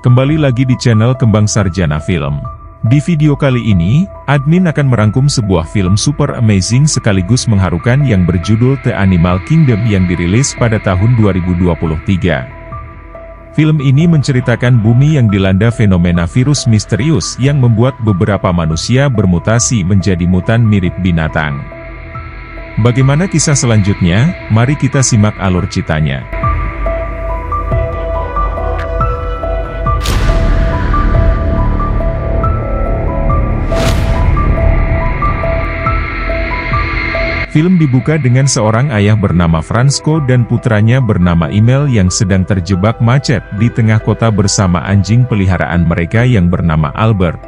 Kembali lagi di channel Kembang Sarjana Film. Di video kali ini, admin akan merangkum sebuah film super amazing sekaligus mengharukan yang berjudul The Animal Kingdom yang dirilis pada tahun 2023. Film ini menceritakan bumi yang dilanda fenomena virus misterius yang membuat beberapa manusia bermutasi menjadi mutan mirip binatang. Bagaimana kisah selanjutnya? Mari kita simak alur ceritanya. Film dibuka dengan seorang ayah bernama Fransko dan putranya bernama Emil yang sedang terjebak macet di tengah kota bersama anjing peliharaan mereka yang bernama Albert.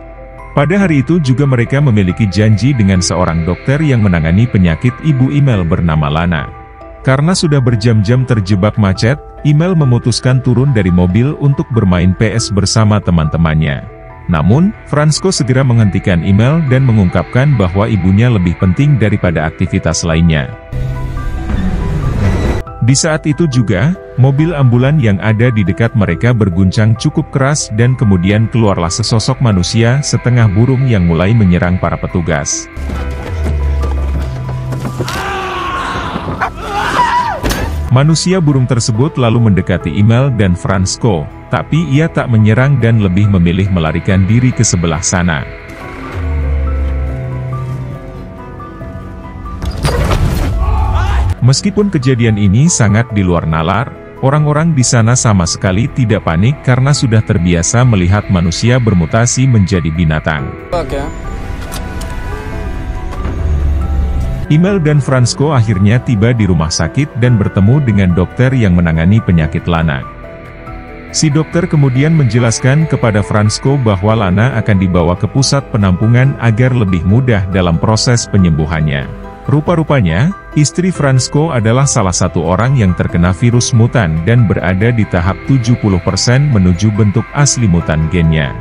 Pada hari itu juga mereka memiliki janji dengan seorang dokter yang menangani penyakit ibu Emil bernama Lana. Karena sudah berjam-jam terjebak macet, Emil memutuskan turun dari mobil untuk bermain PS bersama teman-temannya. Namun, Fransko segera menghentikan Emil dan mengungkapkan bahwa ibunya lebih penting daripada aktivitas lainnya. Di saat itu juga, mobil ambulan yang ada di dekat mereka berguncang cukup keras dan kemudian keluarlah sesosok manusia setengah burung yang mulai menyerang para petugas. Manusia burung tersebut lalu mendekati Emil dan Fransko, tapi ia tak menyerang dan lebih memilih melarikan diri ke sebelah sana. Meskipun kejadian ini sangat di luar nalar, orang-orang di sana sama sekali tidak panik karena sudah terbiasa melihat manusia bermutasi menjadi binatang. Emil dan Fransko akhirnya tiba di rumah sakit dan bertemu dengan dokter yang menangani penyakit Lana. Si dokter kemudian menjelaskan kepada Fransko bahwa Lana akan dibawa ke pusat penampungan agar lebih mudah dalam proses penyembuhannya. Rupa-rupanya, istri Fransko adalah salah satu orang yang terkena virus mutan dan berada di tahap 70% menuju bentuk asli mutan gennya.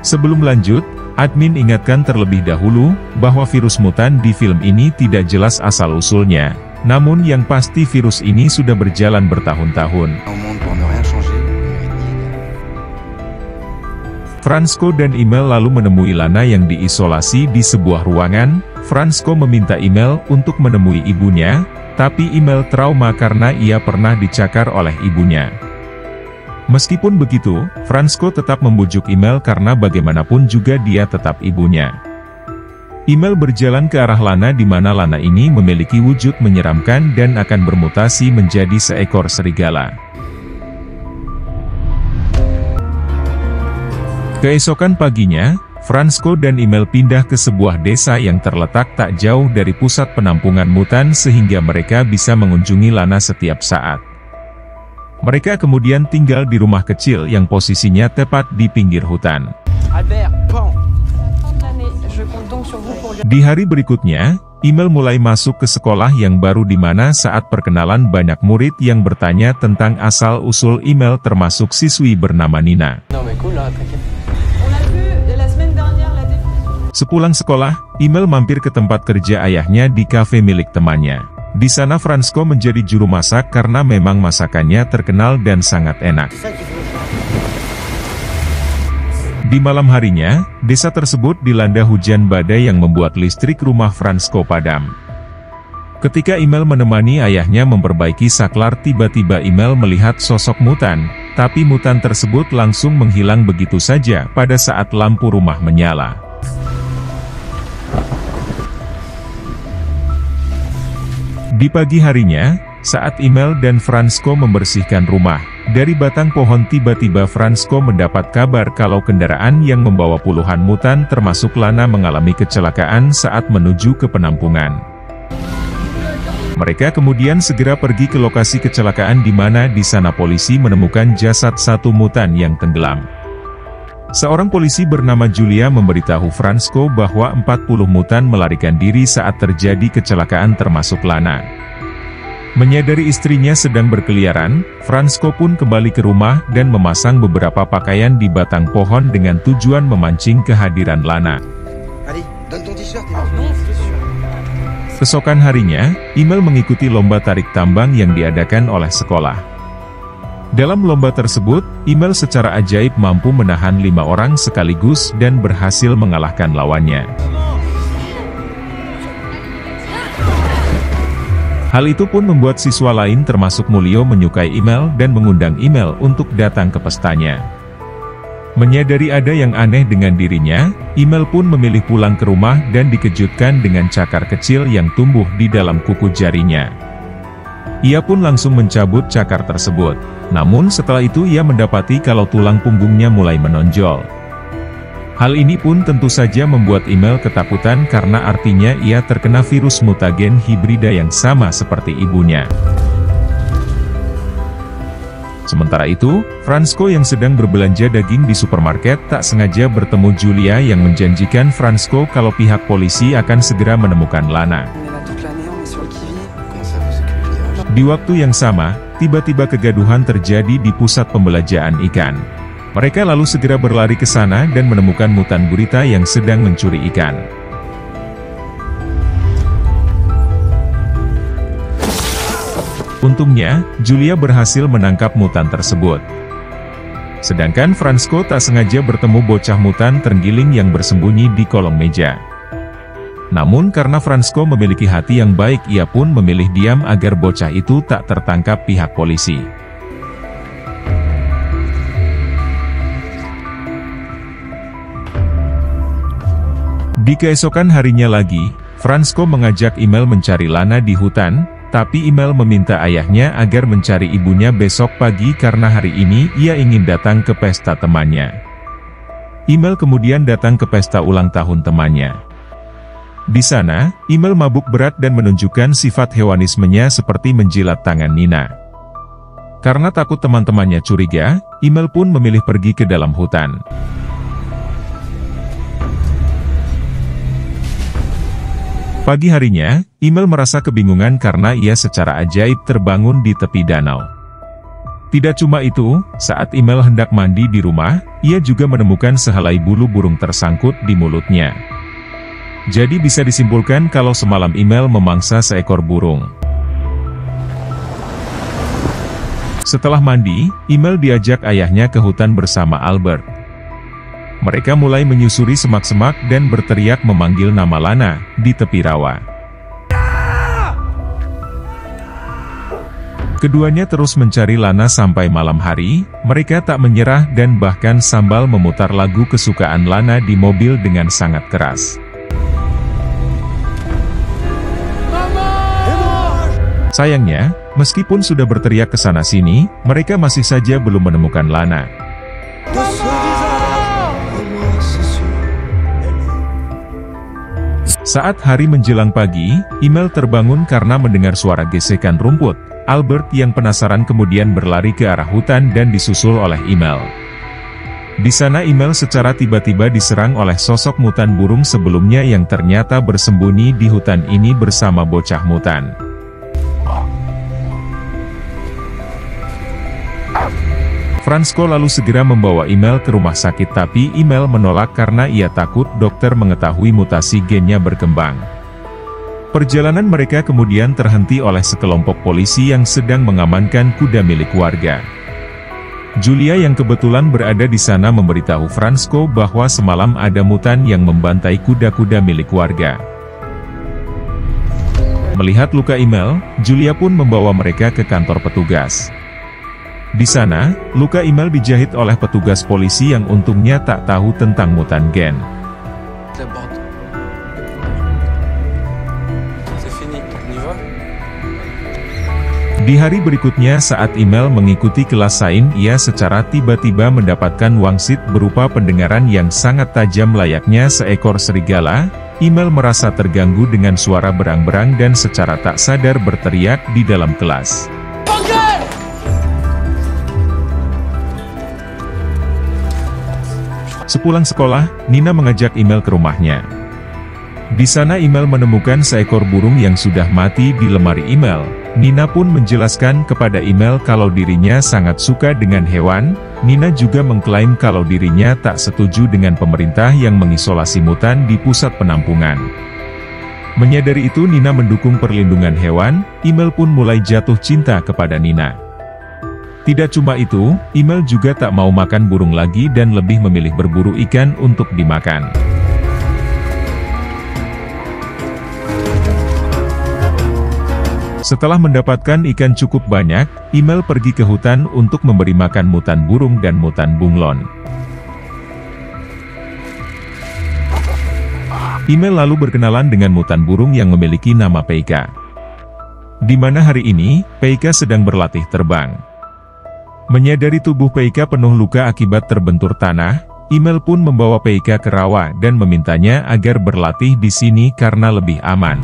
Sebelum lanjut, admin ingatkan terlebih dahulu, bahwa virus mutan di film ini tidak jelas asal-usulnya. Namun yang pasti virus ini sudah berjalan bertahun-tahun. Fransko dan Emil lalu menemui Lana yang diisolasi di sebuah ruangan. Fransko meminta Emil untuk menemui ibunya, tapi Emil trauma karena ia pernah dicakar oleh ibunya. Meskipun begitu, Fransko tetap membujuk Emil karena bagaimanapun juga dia tetap ibunya. Emil berjalan ke arah Lana di mana Lana ini memiliki wujud menyeramkan dan akan bermutasi menjadi seekor serigala. Keesokan paginya, Fransko dan Emil pindah ke sebuah desa yang terletak tak jauh dari pusat penampungan mutan sehingga mereka bisa mengunjungi Lana setiap saat. Mereka kemudian tinggal di rumah kecil yang posisinya tepat di pinggir hutan. Di hari berikutnya, Emil mulai masuk ke sekolah yang baru di mana saat perkenalan banyak murid yang bertanya tentang asal-usul Emil termasuk siswi bernama Nina. Sepulang sekolah, Emil mampir ke tempat kerja ayahnya di kafe milik temannya. Di sana Fransko menjadi juru masak karena memang masakannya terkenal dan sangat enak. Di malam harinya, desa tersebut dilanda hujan badai yang membuat listrik rumah Fransko padam. Ketika Emil menemani ayahnya memperbaiki saklar, tiba-tiba Emil melihat sosok mutan, tapi mutan tersebut langsung menghilang begitu saja pada saat lampu rumah menyala. Di pagi harinya, saat Emil dan Fransko membersihkan rumah, dari batang pohon tiba-tiba Fransko mendapat kabar kalau kendaraan yang membawa puluhan mutan termasuk Lana mengalami kecelakaan saat menuju ke penampungan. Mereka kemudian segera pergi ke lokasi kecelakaan di mana di sana polisi menemukan jasad satu mutan yang tenggelam. Seorang polisi bernama Julia memberitahu Fransko bahwa 40 mutan melarikan diri saat terjadi kecelakaan termasuk Lana. Menyadari istrinya sedang berkeliaran, Fransko pun kembali ke rumah dan memasang beberapa pakaian di batang pohon dengan tujuan memancing kehadiran Lana. Keesokan harinya, Emil mengikuti lomba tarik tambang yang diadakan oleh sekolah. Dalam lomba tersebut, email secara ajaib mampu menahan 5 orang sekaligus dan berhasil mengalahkan lawannya. Hal itu pun membuat siswa lain termasuk Mulyo menyukai email dan mengundang email untuk datang ke pestanya. Menyadari ada yang aneh dengan dirinya, email pun memilih pulang ke rumah dan dikejutkan dengan cakar kecil yang tumbuh di dalam kuku jarinya. Ia pun langsung mencabut cakar tersebut. Namun setelah itu ia mendapati kalau tulang punggungnya mulai menonjol. Hal ini pun tentu saja membuat email ketakutan karena artinya ia terkena virus mutagen hibrida yang sama seperti ibunya. Sementara itu, Fransko yang sedang berbelanja daging di supermarket tak sengaja bertemu Julia yang menjanjikan Fransko kalau pihak polisi akan segera menemukan Lana. Di waktu yang sama, tiba-tiba kegaduhan terjadi di pusat pembelanjaan ikan. Mereka lalu segera berlari ke sana dan menemukan mutan gurita yang sedang mencuri ikan. Untungnya, Julia berhasil menangkap mutan tersebut. Sedangkan Fransko tak sengaja bertemu bocah mutan terenggiling yang bersembunyi di kolong meja. Namun karena Fransko memiliki hati yang baik, ia pun memilih diam agar bocah itu tak tertangkap pihak polisi. Di keesokan harinya lagi, Fransko mengajak email mencari Lana di hutan, tapi email meminta ayahnya agar mencari ibunya besok pagi karena hari ini ia ingin datang ke pesta temannya. Email kemudian datang ke pesta ulang tahun temannya. Di sana, email mabuk berat dan menunjukkan sifat hewanismenya seperti menjilat tangan Nina. Karena takut teman-temannya curiga, email pun memilih pergi ke dalam hutan. Pagi harinya, email merasa kebingungan karena ia secara ajaib terbangun di tepi danau. Tidak cuma itu, saat email hendak mandi di rumah, ia juga menemukan sehelai bulu burung tersangkut di mulutnya. Jadi bisa disimpulkan kalau semalam email memangsa seekor burung. Setelah mandi, email diajak ayahnya ke hutan bersama Albert. Mereka mulai menyusuri semak-semak dan berteriak memanggil nama Lana di tepi rawa. Keduanya terus mencari Lana sampai malam hari. Mereka tak menyerah dan bahkan sambil memutar lagu kesukaan Lana di mobil dengan sangat keras. Sayangnya, meskipun sudah berteriak ke sana-sini, mereka masih saja belum menemukan Lana. Saat hari menjelang pagi, email terbangun karena mendengar suara gesekan rumput. Albert yang penasaran kemudian berlari ke arah hutan dan disusul oleh email. Di sana email secara tiba-tiba diserang oleh sosok mutan burung sebelumnya yang ternyata bersembunyi di hutan ini bersama bocah mutan. Fransko lalu segera membawa email ke rumah sakit tapi email menolak karena ia takut dokter mengetahui mutasi gennya berkembang. Perjalanan mereka kemudian terhenti oleh sekelompok polisi yang sedang mengamankan kuda milik warga. Julia yang kebetulan berada di sana memberitahu Fransko bahwa semalam ada mutan yang membantai kuda-kuda milik warga. Melihat luka email, Julia pun membawa mereka ke kantor petugas. Di sana, luka email dijahit oleh petugas polisi yang untungnya tak tahu tentang mutan gen. Di hari berikutnya saat email mengikuti kelas sains, ia secara tiba-tiba mendapatkan wangsit berupa pendengaran yang sangat tajam layaknya seekor serigala. Email merasa terganggu dengan suara berang-berang dan secara tak sadar berteriak di dalam kelas. Sepulang sekolah, Nina mengajak email ke rumahnya. Di sana email menemukan seekor burung yang sudah mati di lemari email. Nina pun menjelaskan kepada email kalau dirinya sangat suka dengan hewan. Nina juga mengklaim kalau dirinya tak setuju dengan pemerintah yang mengisolasi mutan di pusat penampungan. Menyadari itu Nina mendukung perlindungan hewan. Email pun mulai jatuh cinta kepada Nina. Tidak cuma itu, Imel juga tak mau makan burung lagi dan lebih memilih berburu ikan untuk dimakan. Setelah mendapatkan ikan cukup banyak, Imel pergi ke hutan untuk memberi makan mutan burung dan mutan bunglon. Imel lalu berkenalan dengan mutan burung yang memiliki nama Peika. Di mana hari ini, Peika sedang berlatih terbang. Menyadari tubuh Peika penuh luka akibat terbentur tanah, Imel pun membawa Peika ke rawa dan memintanya agar berlatih di sini karena lebih aman.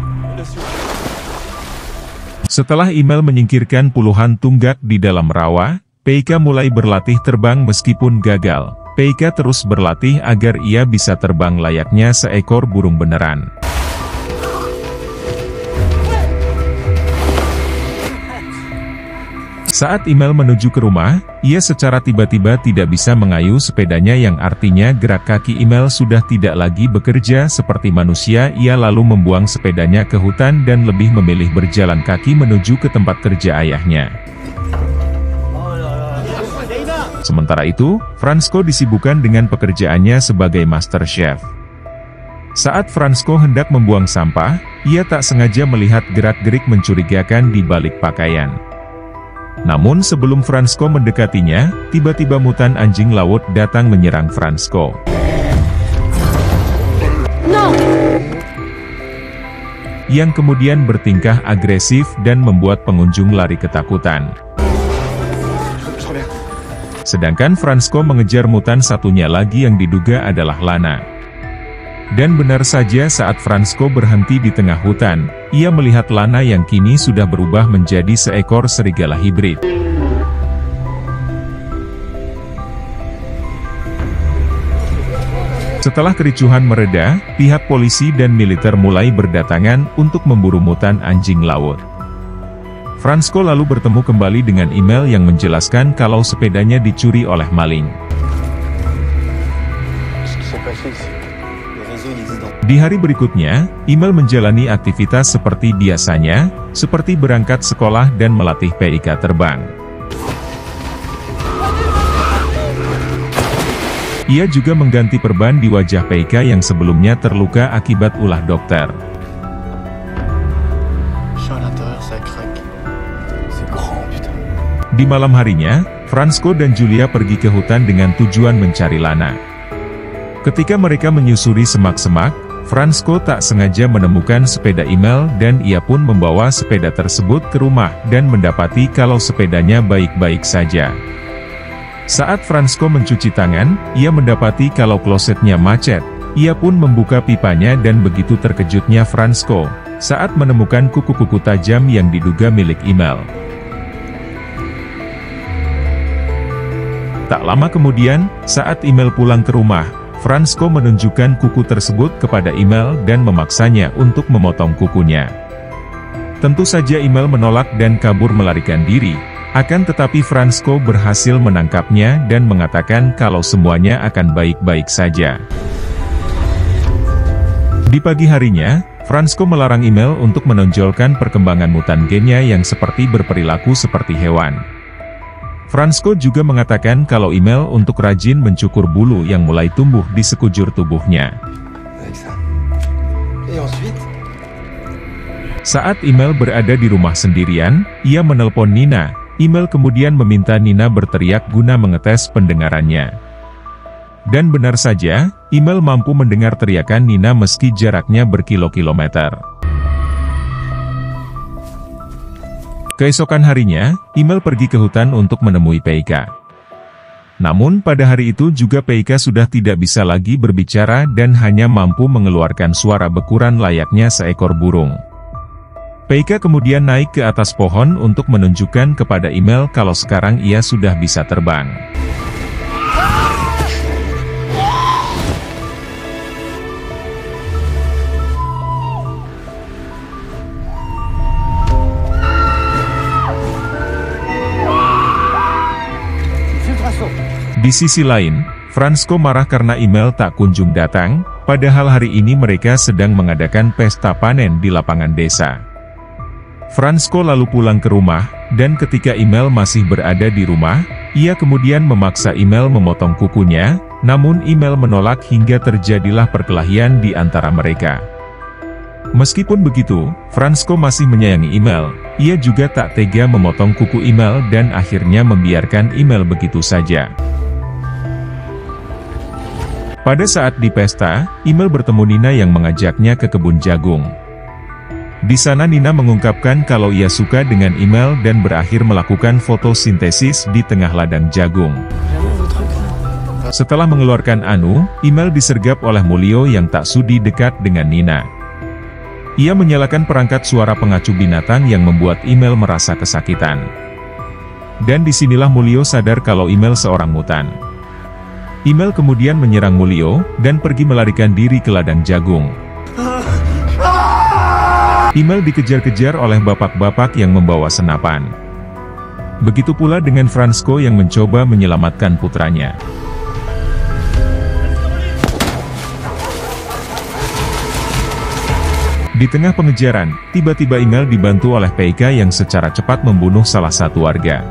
Setelah Imel menyingkirkan puluhan tunggak di dalam rawa, Peika mulai berlatih terbang meskipun gagal. Peika terus berlatih agar ia bisa terbang layaknya seekor burung beneran. Saat Imel menuju ke rumah, ia secara tiba-tiba tidak bisa mengayuh sepedanya yang artinya gerak kaki Imel sudah tidak lagi bekerja seperti manusia. Ia lalu membuang sepedanya ke hutan dan lebih memilih berjalan kaki menuju ke tempat kerja ayahnya. Sementara itu, Fransko disibukkan dengan pekerjaannya sebagai master chef. Saat Fransko hendak membuang sampah, ia tak sengaja melihat gerak-gerik mencurigakan di balik pakaian. Namun sebelum Fransko mendekatinya, tiba-tiba mutan anjing laut datang menyerang Fransko. No! Yang kemudian bertingkah agresif dan membuat pengunjung lari ketakutan. Sedangkan Fransko mengejar mutan satunya lagi yang diduga adalah Lana. Dan benar saja saat Fransko berhenti di tengah hutan, ia melihat Lana yang kini sudah berubah menjadi seekor serigala hibrid. Setelah kericuhan mereda, pihak polisi dan militer mulai berdatangan untuk memburu mutan anjing laut. Fransko lalu bertemu kembali dengan Imel yang menjelaskan kalau sepedanya dicuri oleh maling. Di hari berikutnya, Imel menjalani aktivitas seperti biasanya, seperti berangkat sekolah dan melatih Peika terbang. Ia juga mengganti perban di wajah Peika yang sebelumnya terluka akibat ulah dokter. Di malam harinya, Fransko dan Julia pergi ke hutan dengan tujuan mencari Lana. Ketika mereka menyusuri semak-semak, Fransko tak sengaja menemukan sepeda Imel dan ia pun membawa sepeda tersebut ke rumah dan mendapati kalau sepedanya baik-baik saja. Saat Fransko mencuci tangan, ia mendapati kalau klosetnya macet. Ia pun membuka pipanya dan begitu terkejutnya Fransko saat menemukan kuku-kuku tajam yang diduga milik Imel. Tak lama kemudian, saat Imel pulang ke rumah, Fransko menunjukkan kuku tersebut kepada Imel dan memaksanya untuk memotong kukunya. Tentu saja Imel menolak dan kabur melarikan diri, akan tetapi Fransko berhasil menangkapnya dan mengatakan kalau semuanya akan baik-baik saja. Di pagi harinya, Fransko melarang Imel untuk menonjolkan perkembangan mutan gennya yang seperti berperilaku seperti hewan. Fransko juga mengatakan kalau Imel untuk rajin mencukur bulu yang mulai tumbuh di sekujur tubuhnya. Saat Imel berada di rumah sendirian, ia menelpon Nina. Imel kemudian meminta Nina berteriak guna mengetes pendengarannya. Dan benar saja, Imel mampu mendengar teriakan Nina meski jaraknya berkilo-kilometer. Keesokan harinya, Imel pergi ke hutan untuk menemui Peika. Namun pada hari itu juga Peika sudah tidak bisa lagi berbicara dan hanya mampu mengeluarkan suara bekuran layaknya seekor burung. Peika kemudian naik ke atas pohon untuk menunjukkan kepada Imel kalau sekarang ia sudah bisa terbang. Di sisi lain, Fransko marah karena Imel tak kunjung datang, padahal hari ini mereka sedang mengadakan pesta panen di lapangan desa. Fransko lalu pulang ke rumah, dan ketika Email masih berada di rumah, ia kemudian memaksa Email memotong kukunya, namun Email menolak hingga terjadilah perkelahian di antara mereka. Meskipun begitu, Fransko masih menyayangi Email, ia juga tak tega memotong kuku Email dan akhirnya membiarkan Email begitu saja. Pada saat di pesta, Email bertemu Nina yang mengajaknya ke kebun jagung. Di sana Nina mengungkapkan kalau ia suka dengan Email dan berakhir melakukan fotosintesis di tengah ladang jagung. Setelah mengeluarkan anu, Email disergap oleh Mulyo yang tak sudi dekat dengan Nina. Ia menyalakan perangkat suara pengacu binatang yang membuat Email merasa kesakitan. Dan disinilah Mulyo sadar kalau Email seorang mutan. Email kemudian menyerang Mulyo, dan pergi melarikan diri ke ladang jagung. Email dikejar-kejar oleh bapak-bapak yang membawa senapan. Begitu pula dengan Fransko yang mencoba menyelamatkan putranya. Di tengah pengejaran, tiba-tiba Email dibantu oleh Peika yang secara cepat membunuh salah satu warga.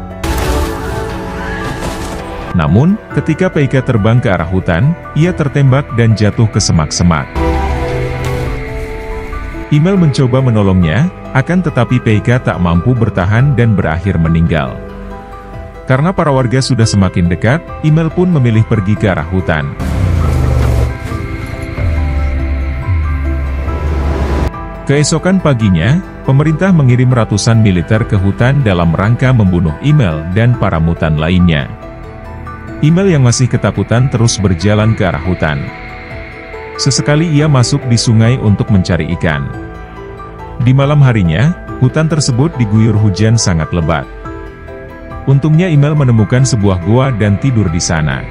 Namun, ketika Peika terbang ke arah hutan, ia tertembak dan jatuh ke semak-semak. Email mencoba menolongnya, akan tetapi Peika tak mampu bertahan dan berakhir meninggal. Karena para warga sudah semakin dekat, Email pun memilih pergi ke arah hutan. Keesokan paginya, pemerintah mengirim ratusan militer ke hutan dalam rangka membunuh Email dan para mutan lainnya. Email yang masih ketakutan terus berjalan ke arah hutan. Sesekali ia masuk di sungai untuk mencari ikan. Di malam harinya, hutan tersebut diguyur hujan sangat lebat. Untungnya Email menemukan sebuah goa dan tidur di sana.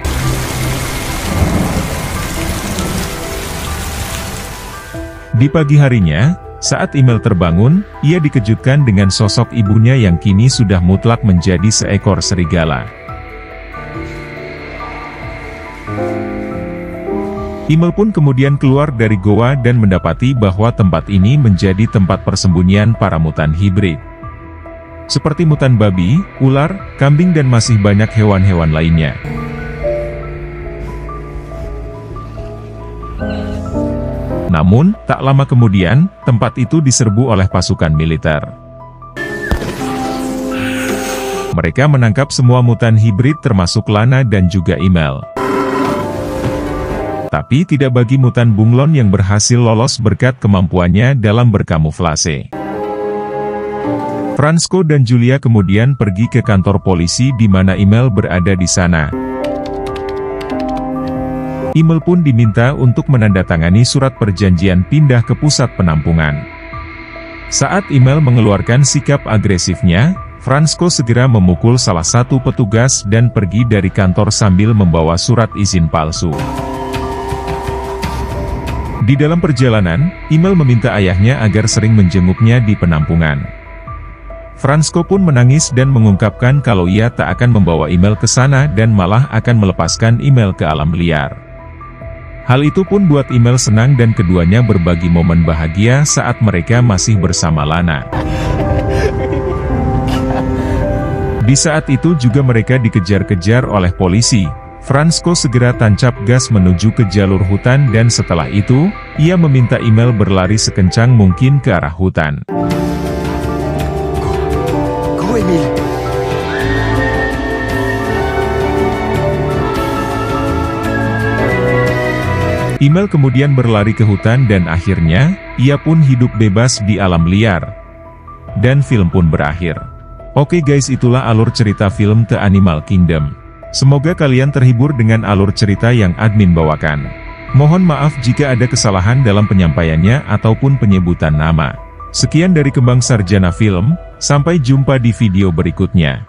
Di pagi harinya, saat Email terbangun, ia dikejutkan dengan sosok ibunya yang kini sudah mutlak menjadi seekor serigala. Email pun kemudian keluar dari goa dan mendapati bahwa tempat ini menjadi tempat persembunyian para mutan hibrid. Seperti mutan babi, ular, kambing dan masih banyak hewan-hewan lainnya. Namun, tak lama kemudian, tempat itu diserbu oleh pasukan militer. Mereka menangkap semua mutan hibrid termasuk Lana dan juga Email. Tapi tidak bagi mutan bunglon yang berhasil lolos berkat kemampuannya dalam berkamuflase. Fransko dan Julia kemudian pergi ke kantor polisi di mana Email berada di sana. Email pun diminta untuk menandatangani surat perjanjian pindah ke pusat penampungan. Saat Email mengeluarkan sikap agresifnya, Fransko segera memukul salah satu petugas dan pergi dari kantor sambil membawa surat izin palsu. Di dalam perjalanan, Email meminta ayahnya agar sering menjenguknya di penampungan. Fransko pun menangis dan mengungkapkan kalau ia tak akan membawa Email ke sana dan malah akan melepaskan Email ke alam liar. Hal itu pun buat Email senang dan keduanya berbagi momen bahagia saat mereka masih bersama Lana. Di saat itu juga mereka dikejar-kejar oleh polisi. Fransko segera tancap gas menuju ke jalur hutan dan setelah itu, ia meminta Email berlari sekencang mungkin ke arah hutan. Go, Emil! Email kemudian berlari ke hutan dan akhirnya, ia pun hidup bebas di alam liar. Dan film pun berakhir. Oke guys, itulah alur cerita film The Animal Kingdom. Semoga kalian terhibur dengan alur cerita yang admin bawakan. Mohon maaf jika ada kesalahan dalam penyampaiannya ataupun penyebutan nama. Sekian dari Kembang Sarjana Film, sampai jumpa di video berikutnya.